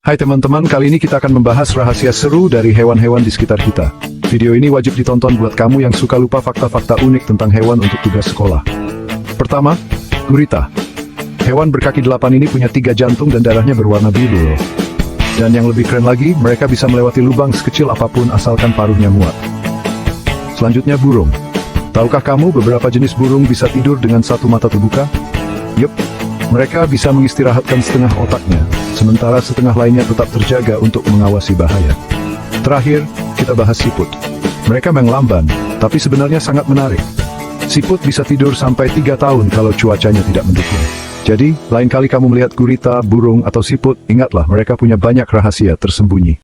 Hai teman-teman, kali ini kita akan membahas rahasia seru dari hewan-hewan di sekitar kita. Video ini wajib ditonton buat kamu yang suka lupa fakta-fakta unik tentang hewan untuk tugas sekolah. Pertama, gurita. Hewan berkaki 8 ini punya 3 jantung dan darahnya berwarna biru. Dan yang lebih keren lagi, mereka bisa melewati lubang sekecil apapun asalkan paruhnya muat. Selanjutnya burung. Tahukah kamu beberapa jenis burung bisa tidur dengan satu mata terbuka? Yup, mereka bisa mengistirahatkan setengah otaknya, sementara setengah lainnya tetap terjaga untuk mengawasi bahaya. Terakhir, kita bahas siput. Mereka memang lamban, tapi sebenarnya sangat menarik. Siput bisa tidur sampai 3 tahun kalau cuacanya tidak mendukung. Jadi, lain kali kamu melihat gurita, burung, atau siput, ingatlah mereka punya banyak rahasia tersembunyi.